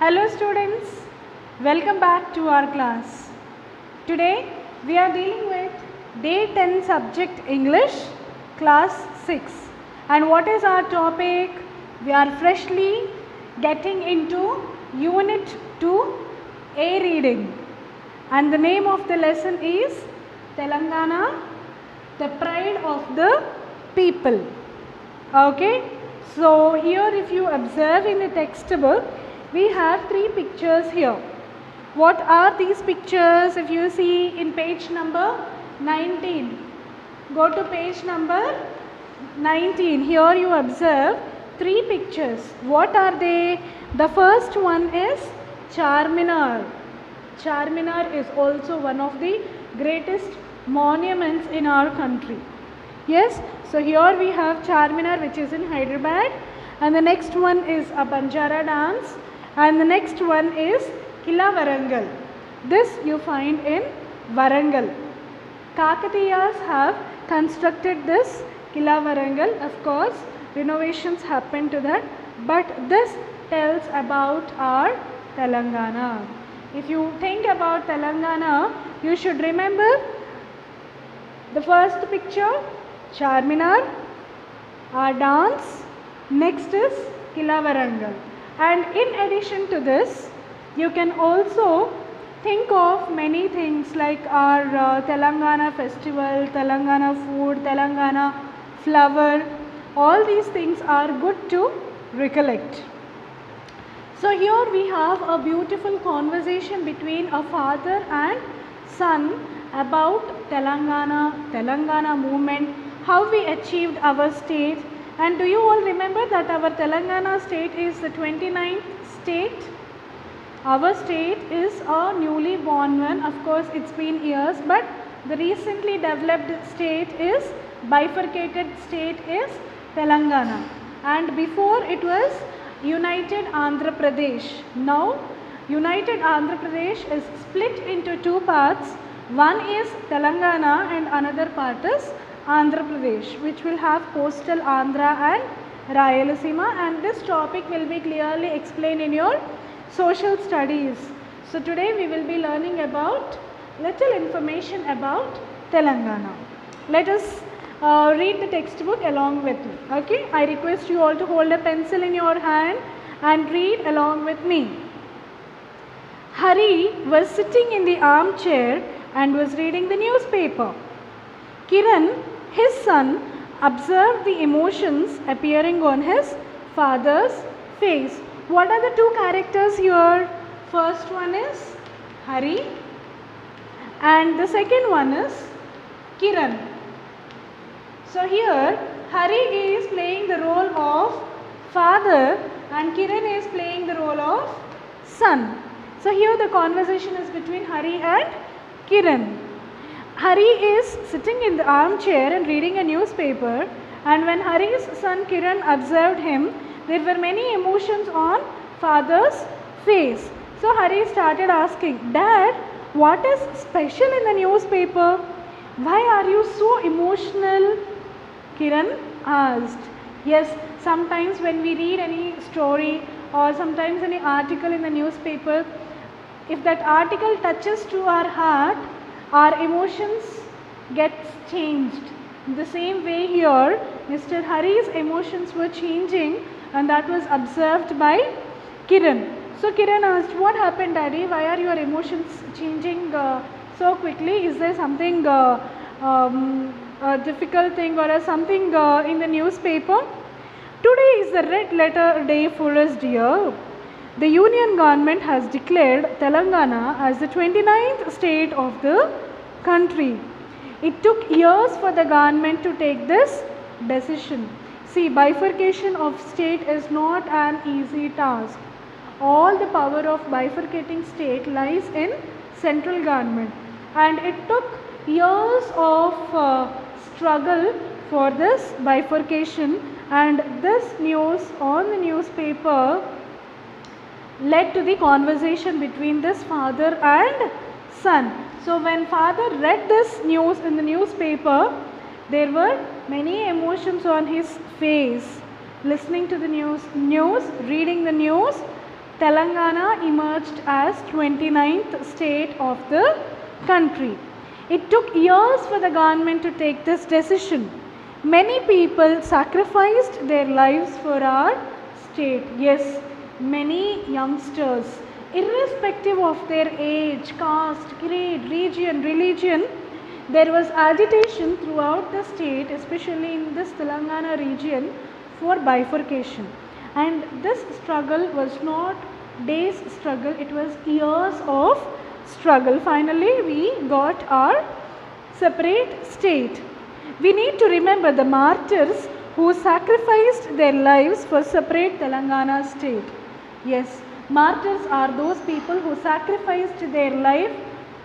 Hello students, welcome back to our class. Today we are dealing with day 10 subject English class 6, and what is our topic? We are freshly getting into unit 2 A reading, and the name of the lesson is Telangana, the pride of the people. Okay, so here if you observe in the textbook, we have 3 pictures here. What are these pictures? If you see in page number 19, go to page number 19. Here you observe 3 pictures. What are they? The first one is Charminar. Charminar is also one of the greatest monuments in our country. Yes, so here we have Charminar, which is in Hyderabad, and the next one is a Banjara dance, and the next one is Kila Varangal. This you find in Varangal. Kakatiyas have constructed this Kila Varangal. Of course, renovations happened to that, but this tells about our Telangana. If you think about Telangana, you should remember the first picture, Charminar, our dance, next is Kila Varangal. And in addition to this, you can also think of many things like our Telangana festival, Telangana food, Telangana flower. All these things are good to recollect. So here we have a beautiful conversation between a father and son about Telangana movement, how we achieved our state. And do you all remember that our Telangana state is the 29th state? Our state is a newly born one. Of course, it's been years, but the recently developed state is, bifurcated state is Telangana. And before it was United Andhra Pradesh. Now, United Andhra Pradesh is split into 2 parts. One is Telangana and another part is Andhra Pradesh, which will have coastal Andhra and Rayalaseema, and this topic will be clearly explained in your social studies. So today we will be learning about little information about Telangana. Let us read the textbook along with me. Okay, I request you all to hold a pencil in your hand and read along with me. Hari was sitting in the armchair and was reading the newspaper. Kiran, his son, observed the emotions appearing on his father's face. What are the 2 characters here? First one is Hari and the second one is Kiran. So here Hari is playing the role of father and Kiran is playing the role of son. So here the conversation is between Hari and Kiran. Hari is sitting in the armchair and reading a newspaper, and when Hari's son Kiran observed him, there were many emotions on father's face. So Hari started asking, "Dad, what is special in the newspaper? Why are you so emotional?" Kiran asked. Yes, sometimes when we read any story or sometimes any article in the newspaper, if that article touches to our heart, our emotions get changed. In the same way here, Mr. Hari's emotions were changing, and that was observed by Kiran. So Kiran asked, "What happened, Daddy? Why are your emotions changing so quickly? Is there something a difficult thing or something in the newspaper?" "Today is the red letter day for us, dear. The union government has declared Telangana as the 29th state of the country. It took years for the government to take this decision." See, bifurcation of state is not an easy task. All the power of bifurcating state lies in central government, and it took years of struggle for this bifurcation, and this news on the newspaper led to the conversation between this father and son. So when father read this news in the newspaper, there were many emotions on his face. Listening to the news, reading the news, Telangana emerged as 29th state of the country. It took years for the government to take this decision. Many people sacrificed their lives for our state. Yes, many youngsters, irrespective of their age, caste, creed, region, religion, there was agitation throughout the state, especially in this Telangana region, for bifurcation. And this struggle was not days struggle, it was years of struggle. Finally, we got our separate state. We need to remember the martyrs who sacrificed their lives for separate Telangana state. Yes, martyrs are those people who sacrificed their life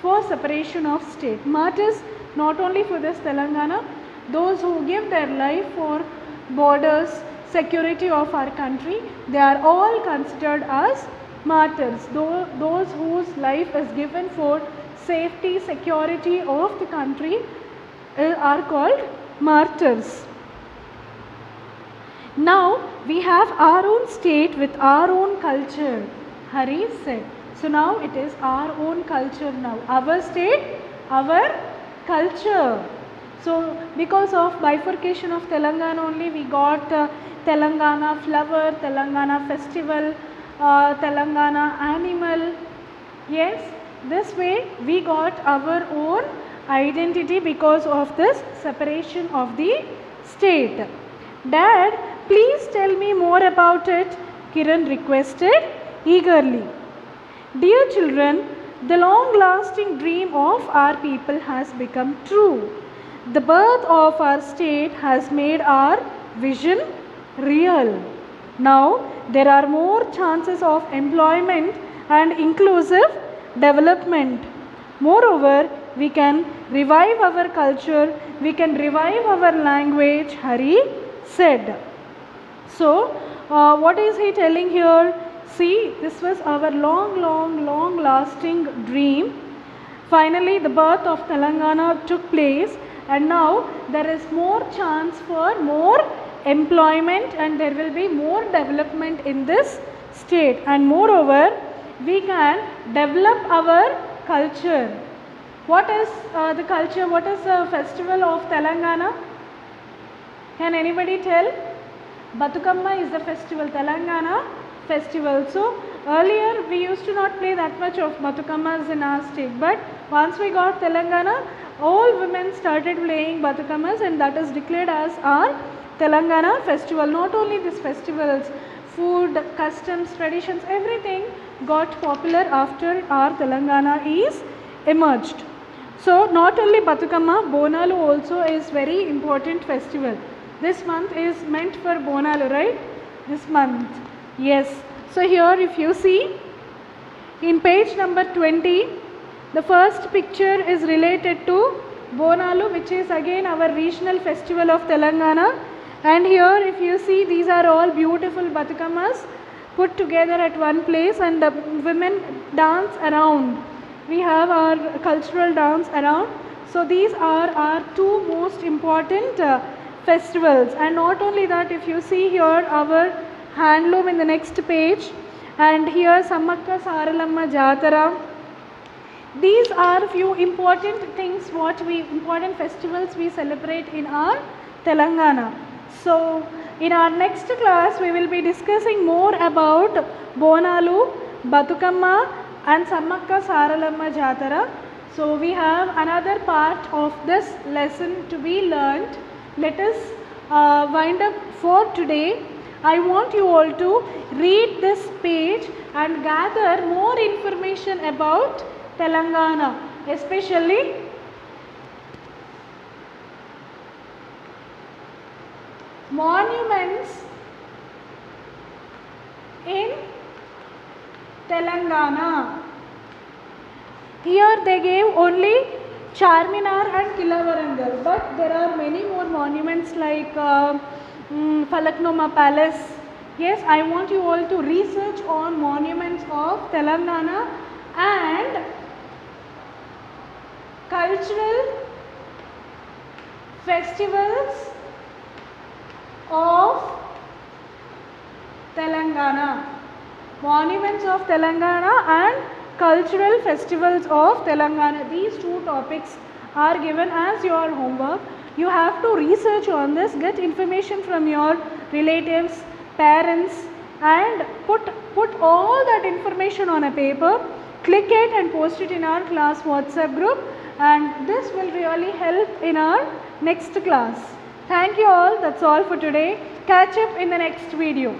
for separation of state. Martyrs not only for this Telangana, those who give their life for borders, security of our country, they are all considered as martyrs. Those whose life is given for safety, security of the country are called martyrs. Now we have our own state with our own culture, Hari said. So now it is our own culture now. Our state, our culture. So because of bifurcation of Telangana only, we got Telangana flower, Telangana festival, Telangana animal. Yes, this way we got our own identity because of this separation of the state. Dad, please tell me more about it, Kiran requested eagerly. Dear children, the long-lasting dream of our people has become true. The birth of our state has made our vision real. Now there are more chances of employment and inclusive development. Moreover, we can revive our culture, we can revive our language, Hari said. So, what is he telling here? See, this was our long lasting dream. Finally, the birth of Telangana took place, and now there is more chance for more employment and there will be more development in this state. And moreover, we can develop our culture. What is the culture? What is the festival of Telangana? Can anybody tell? Batukamma is the festival, Telangana festival. So earlier we used to not play that much of Batukammas in our state, but once we got Telangana, all women started playing Batukammas, and that is declared as our Telangana festival. Not only these festivals, food, customs, traditions, everything got popular after our Telangana is emerged. So not only Batukamma, Bonalu also is very important festival. This month is meant for Bonalu, right? This month. Yes. So here if you see in page number 20, the first picture is related to Bonalu, which is again our regional festival of Telangana. And here if you see, these are all beautiful Batukammas put together at one place, and the women dance around. We have our cultural dance around. So these are our two most important festivals. And not only that, if you see here our handloom in the next page, and here Sammakka Saralamma Jatara. These are few important things, important festivals we celebrate in our Telangana. So in our next class we will be discussing more about Bonalu, Batukamma and Sammakka Saralamma Jatara. So we have another part of this lesson to be learnt. Let us wind up for today. I want you all to read this page and gather more information about Telangana, especially monuments in Telangana. Here they gave only Charminar and Kilavarangal, but there are many more monuments like Falaknuma Palace. Yes, I want you all to research on monuments of Telangana and cultural festivals of Telangana. monuments of Telangana and cultural festivals of Telangana. These two topics are given as your homework. You have to research on this, get information from your relatives, parents, and put all that information on a paper, click it and post it in our class WhatsApp group, and this will really help in our next class. Thank you all. That's all for today. Catch up in the next video.